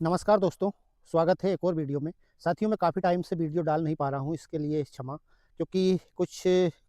नमस्कार दोस्तों, स्वागत है एक और वीडियो में। साथियों, मैं काफ़ी टाइम से वीडियो डाल नहीं पा रहा हूँ, इसके लिए क्षमा, क्योंकि कुछ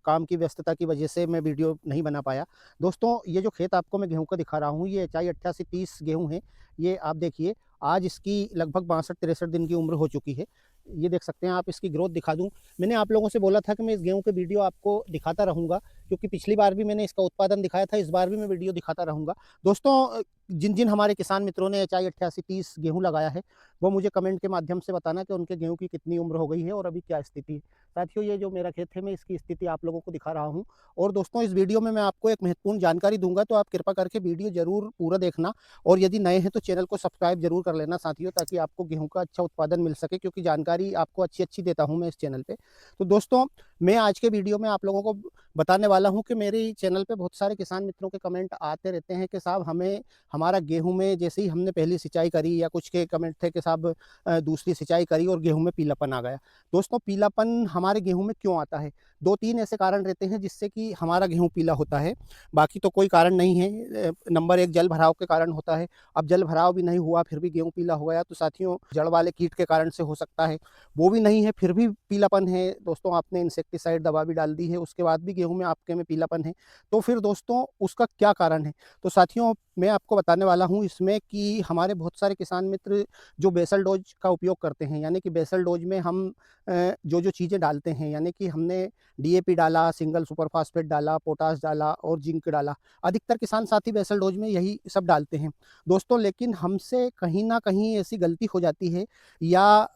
काम की व्यस्तता की वजह से मैं वीडियो नहीं बना पाया। दोस्तों, ये जो खेत आपको मैं गेहूँ का दिखा रहा हूँ, ये एचआई 8830 गेहूँ है। ये आप देखिए, आज इसकी लगभग 62-63 दिन की उम्र हो चुकी है। ये देख सकते हैं आप, इसकी ग्रोथ दिखा दूँ। मैंने आप लोगों से बोला था कि मैं इस गेहूँ के वीडियो आपको दिखाता रहूँगा, क्योंकि पिछली बार भी मैंने इसका उत्पादन दिखाया था, इस बार भी मैं वीडियो दिखाता रहूँगा। दोस्तों, जिन-जिन हमारे किसान मित्रों ने एचआई 8830 गेहूँ लगाया है, वो मुझे कमेंट के माध्यम से बताना कि उनके गेहूँ की कितनी उम्र हो गई है और अभी क्या स्थिति है। साथियों, ये जो मेरा खेत है, मैं इसकी स्थिति आप लोगों को दिखा रहा हूँ। और दोस्तों, इस वीडियो में मैं आपको एक महत्वपूर्ण जानकारी दूँगा, तो आप कृपा करके वीडियो ज़रूर पूरा देखना और यदि नए हैं तो चैनल को सब्सक्राइब ज़रूर कर लेना साथियों, ताकि आपको गेहूँ का अच्छा उत्पादन मिल सके, क्योंकि जानकारी आपको अच्छी-अच्छी देता हूँ मैं इस चैनल पे। तो दोस्तों, मैं आज के वीडियो में आप लोगों को बताने वाला हूँ कि मेरे चैनल पे बहुत सारे किसान मित्रों के कमेंट आते रहते हैं कि साहब, हमें हमारा गेहूँ में जैसे ही हमने पहली सिंचाई करी, या कुछ के कमेंट थे कि साहब दूसरी सिंचाई करी और गेहूँ में पीलापन आ गया। दोस्तों, पीलापन हमारे गेहूँ में क्यों आता है? 2-3 ऐसे कारण रहते हैं जिससे कि हमारा गेहूँ पीला होता है, बाकी तो कोई कारण नहीं है। नंबर 1 जल भराव के कारण होता है। अब जल भराव भी नहीं हुआ, फिर भी गेहूँ पीला हो गया, तो साथियों, जड़ वाले कीट के कारण से हो सकता है। वो भी नहीं है, फिर भी पीलापन है। दोस्तों, आपने इंसेक्टिसाइड दवा भी डाल दी है, उसके बाद भी गेहूँ में आपके में पीलापन है। तो फिर दोस्तों, उसका क्या कारण है? तो साथियों, मैं आपको बताने वाला हूँ इसमें कि हमारे बहुत सारे किसान मित्र जो बेसल डोज का उपयोग करते हैं, यानी कि बेसल डोज में हम जो-जो चीज़ें डालते हैं, यानी कि हमने डीएपी डाला, सिंगल सुपर फास्फेट डाला, पोटाश डाला और जिंक डाला। अधिकतर किसान साथी बेसल डोज में यही सब डालते हैं। दोस्तों, लेकिन हमसे कहीं न कहीं ऐसी गलती हो जाती है, या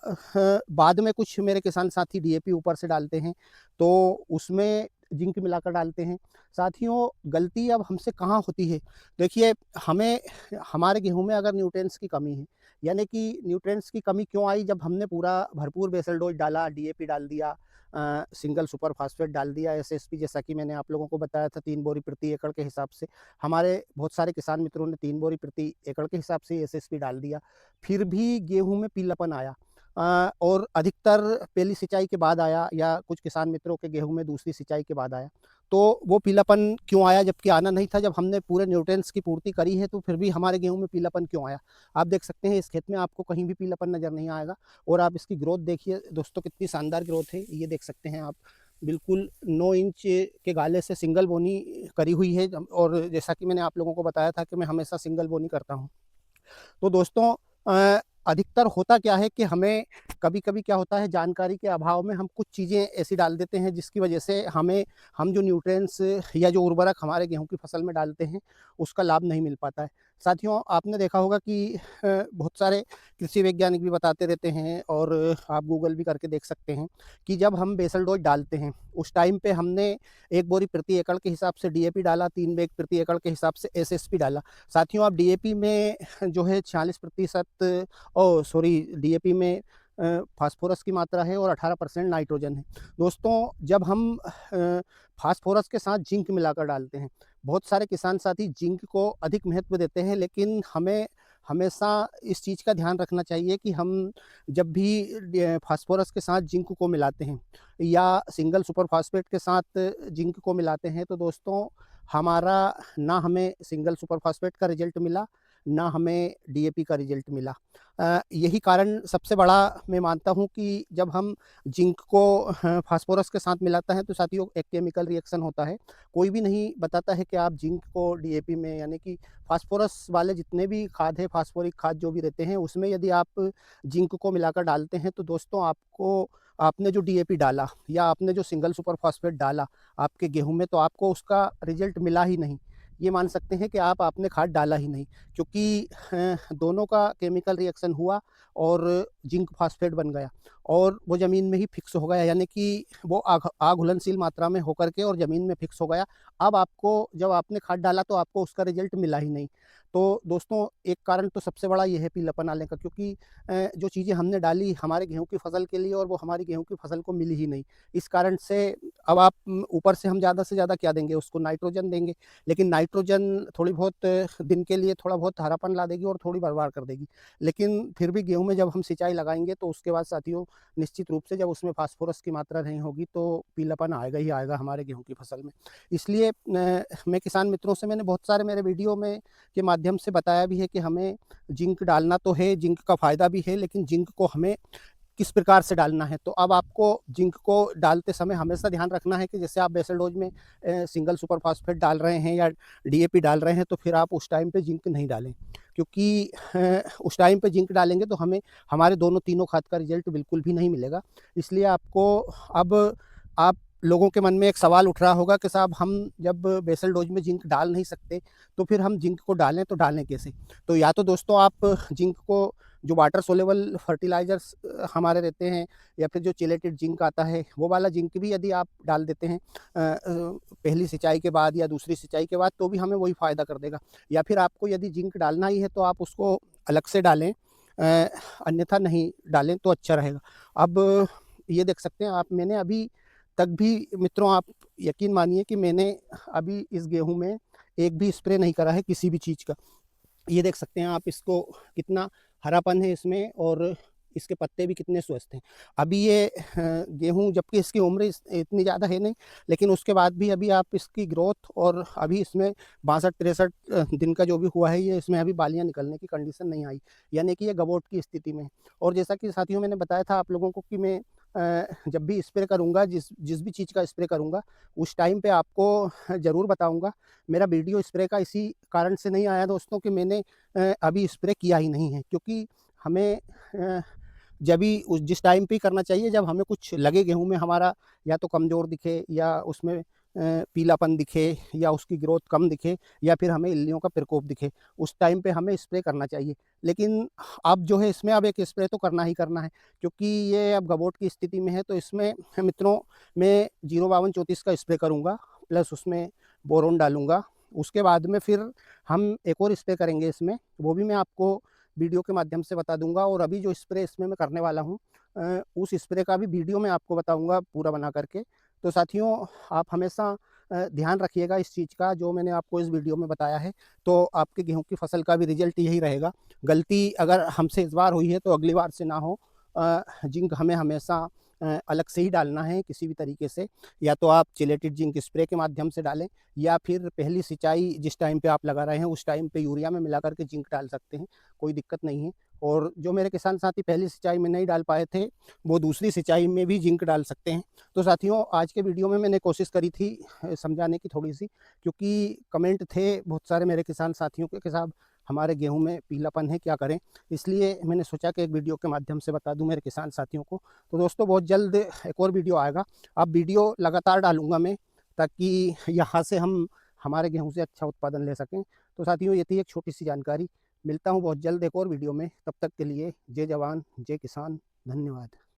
बाद में कुछ मेरे किसान साथी डीएपी ऊपर से डालते हैं, तो उसमें जिंक मिलाकर डालते हैं। साथियों, गलती अब हमसे कहाँ होती है? देखिए, हमें हमारे गेहूँ में अगर न्यूट्रिएंट्स की कमी है, यानी कि न्यूट्रिएंट्स की कमी क्यों आई? जब हमने पूरा भरपूर बेसल डोज डाला, डीएपी डाल दिया, सिंगल सुपर फास्फेट डाल दिया, एसएसपी जैसा कि मैंने आप लोगों को बताया था 3 बोरी प्रति एकड़ के हिसाब से। हमारे बहुत सारे किसान मित्रों ने 3 बोरी प्रति एकड़ के हिसाब से एसएसपी डाल दिया, फिर भी गेहूँ में पीलापन आया। और अधिकतर पहली सिंचाई के बाद आया, या कुछ किसान मित्रों के गेहूँ में दूसरी सिंचाई के बाद आया। तो वो पीलापन क्यों आया, जबकि आना नहीं था? जब हमने पूरे न्यूट्रिएंट्स की पूर्ति करी है, तो फिर भी हमारे गेहूँ में पीलापन क्यों आया? आप देख सकते हैं, इस खेत में आपको कहीं भी पीलापन नज़र नहीं आएगा। और आप इसकी ग्रोथ देखिए दोस्तों, कितनी शानदार ग्रोथ है। ये देख सकते हैं आप, बिल्कुल 9 इंच के गाले से सिंगल बोनी करी हुई है। और जैसा कि मैंने आप लोगों को बताया था कि मैं हमेशा सिंगल बोनी करता हूँ। तो दोस्तों, अधिकतर होता क्या है कि हमें कभी-कभी क्या होता है, जानकारी के अभाव में हम कुछ चीज़ें ऐसी डाल देते हैं जिसकी वजह से हम जो न्यूट्रिएंट्स या जो उर्वरक हमारे गेहूँ की फसल में डालते हैं, उसका लाभ नहीं मिल पाता है। साथियों, आपने देखा होगा कि बहुत सारे कृषि वैज्ञानिक भी बताते रहते हैं, और आप गूगल भी करके देख सकते हैं कि जब हम बेसल डोज डालते हैं, उस टाइम पे हमने 1 बोरी प्रति एकड़ के हिसाब से डीएपी डाला, 3 बैग प्रति एकड़ के हिसाब से एसएसपी डाला। साथियों, आप डीएपी में जो है 40% सॉरी, डीएपी में फास्फोरस की मात्रा है और 18% नाइट्रोजन है। दोस्तों, जब हम फास्फोरस के साथ जिंक मिलाकर डालते हैं, बहुत सारे किसान साथी जिंक को अधिक महत्व देते हैं, लेकिन हमें हमेशा इस चीज़ का ध्यान रखना चाहिए कि हम जब भी फास्फोरस के साथ जिंक को मिलाते हैं, या सिंगल सुपर फास्फेट के साथ जिंक को मिलाते हैं, तो दोस्तों, हमारा ना हमें सिंगल सुपर फास्फेट का रिजल्ट मिला, ना हमें डीएपी का रिजल्ट मिला। यही कारण सबसे बड़ा मैं मानता हूँ कि जब हम जिंक को फास्फोरस के साथ मिलाते हैं, तो साथियों, एक केमिकल रिएक्शन होता है। कोई भी नहीं बताता है कि आप जिंक को डीएपी में, यानी कि फास्फोरस वाले जितने भी खाद है, फास्फोरिक खाद जो भी रहते हैं, उसमें यदि आप जिंक को मिलाकर डालते हैं, तो दोस्तों, आपको आपने जो डीएपी डाला या आपने जो सिंगल सुपर फास्फेट डाला आपके गेहूँ में, तो आपको उसका रिजल्ट मिला ही नहीं। ये मान सकते हैं कि आपने खाद डाला ही नहीं, क्योंकि दोनों का केमिकल रिएक्शन हुआ और जिंक फास्फेट बन गया, और वो ज़मीन में ही फिक्स हो गया, यानी कि वो आग घुलनशील मात्रा में होकर के और ज़मीन में फिक्स हो गया। अब आपको, जब आपने खाद डाला, तो आपको उसका रिजल्ट मिला ही नहीं। तो दोस्तों, एक कारण तो सबसे बड़ा ये है पीलापन आने का, क्योंकि जो चीज़ें हमने डाली हमारे गेहूँ की फसल के लिए, और वो हमारी गेहूँ की फसल को मिली ही नहीं। इस कारण से अब आप ऊपर से हम ज़्यादा से ज़्यादा क्या देंगे उसको, नाइट्रोजन देंगे। लेकिन नाइट्रोजन थोड़ी बहुत दिन के लिए थोड़ा बहुत हरापन ला देगी और थोड़ी बर्बाद कर देगी। लेकिन फिर भी गेहूँ में जब हम सिंचाई लगाएँगे, तो उसके बाद साथियों, निश्चित रूप से जब उसमें फास्फोरस की मात्रा नहीं होगी, तो पीलापन आएगा ही आएगा हमारे गेहूँ की फसल में। इसलिए मैं किसान मित्रों से, मैंने बहुत सारे मेरे वीडियो में के माध्यम से बताया भी है कि हमें जिंक डालना तो है, जिंक का फ़ायदा भी है, लेकिन जिंक को हमें किस प्रकार से डालना है। तो अब आपको जिंक को डालते समय हमेशा ध्यान रखना है कि जैसे आप बेसल डोज में सिंगल सुपर फास्फेट डाल रहे हैं या डीएपी डाल रहे हैं, तो फिर आप उस टाइम पे जिंक नहीं डालें, क्योंकि उस टाइम पे जिंक डालेंगे तो हमें हमारे दोनों तीनों खाद का रिजल्ट बिल्कुल भी नहीं मिलेगा। इसलिए आपको अब आप लोगों के मन में एक सवाल उठ रहा होगा कि साहब हम जब बेसल डोज में जिंक डाल नहीं सकते, तो फिर हम जिंक को डालें तो डालें कैसे? तो या तो दोस्तों आप जिंक को जो वाटर सोल्यूबल फर्टिलाइज़र्स हमारे रहते हैं, या फिर जो चेलेटेड जिंक आता है, वो वाला जिंक भी यदि आप डाल देते हैं पहली सिंचाई के बाद या दूसरी सिंचाई के बाद, तो भी हमें वही फ़ायदा कर देगा। या फिर आपको यदि जिंक डालना ही है तो आप उसको अलग से डालें, अन्यथा नहीं डालें तो अच्छा रहेगा। अब ये देख सकते हैं आप, मैंने अभी तक भी मित्रों, आप यकीन मानिए कि मैंने अभी इस गेहूँ में एक भी स्प्रे नहीं करा है किसी भी चीज़ का। ये देख सकते हैं आप, इसको कितना हरापन है इसमें, और इसके पत्ते भी कितने स्वस्थ हैं। अभी ये गेहूँ, जबकि इसकी उम्र इतनी ज़्यादा है नहीं, लेकिन उसके बाद भी अभी आप इसकी ग्रोथ, और अभी इसमें 62-63 दिन का जो भी हुआ है, ये इसमें अभी बालियाँ निकलने की कंडीशन नहीं आई, यानी कि ये गबोट की स्थिति में है। और जैसा कि साथियों मैंने बताया था आप लोगों को कि मैं जब भी स्प्रे करूँगा, जिस जिस भी चीज़ का स्प्रे करूँगा, उस टाइम पे आपको ज़रूर बताऊँगा। मेरा वीडियो स्प्रे का इसी कारण से नहीं आया दोस्तों कि मैंने अभी स्प्रे किया ही नहीं है, क्योंकि हमें जब भी उस जिस टाइम पे करना चाहिए, जब हमें कुछ लगे गेहूँ में हमारा, या तो कमज़ोर दिखे, या उसमें पीलापन दिखे, या उसकी ग्रोथ कम दिखे, या फिर हमें इल्लियों का प्रकोप दिखे, उस टाइम पे हमें स्प्रे करना चाहिए। लेकिन अब जो है इसमें अब एक स्प्रे तो करना ही करना है, क्योंकि ये अब गबोट की स्थिति में है। तो इसमें मित्रों मैं 05234 का स्प्रे करूँगा, प्लस उसमें बोरोन डालूँगा। उसके बाद में फिर हम एक और स्प्रे करेंगे इसमें, वो भी मैं आपको वीडियो के माध्यम से बता दूंगा। और अभी जो स्प्रे इसमें मैं करने वाला हूँ, उस स्प्रे का भी वीडियो मैं आपको बताऊंगा पूरा बना करके। तो साथियों, आप हमेशा ध्यान रखिएगा इस चीज़ का जो मैंने आपको इस वीडियो में बताया है, तो आपके गेहूं की फसल का भी रिजल्ट यही रहेगा। गलती अगर हमसे इस बार हुई है तो अगली बार से ना हो। जिंक हमें हमेशा अलग से ही डालना है किसी भी तरीके से, या तो आप चिलेटेड जिंक स्प्रे के माध्यम से डालें, या फिर पहली सिंचाई जिस टाइम पे आप लगा रहे हैं उस टाइम पे यूरिया में मिला करके जिंक डाल सकते हैं, कोई दिक्कत नहीं है। और जो मेरे किसान साथी पहली सिंचाई में नहीं डाल पाए थे, वो दूसरी सिंचाई में भी जिंक डाल सकते हैं। तो साथियों, आज के वीडियो में मैंने कोशिश करी थी समझाने की थोड़ी सी, क्योंकि कमेंट थे बहुत सारे मेरे किसान साथियों के कि साहब हमारे गेहूं में पीलापन है, क्या करें? इसलिए मैंने सोचा कि एक वीडियो के माध्यम से बता दूं मेरे किसान साथियों को। तो दोस्तों, बहुत जल्द एक और वीडियो आएगा। अब वीडियो लगातार डालूंगा मैं, ताकि यहाँ से हम हमारे गेहूं से अच्छा उत्पादन ले सकें। तो साथियों, ये थी एक छोटी सी जानकारी। मिलता हूँ बहुत जल्द एक और वीडियो में, तब तक के लिए जय जवान जय किसान, धन्यवाद।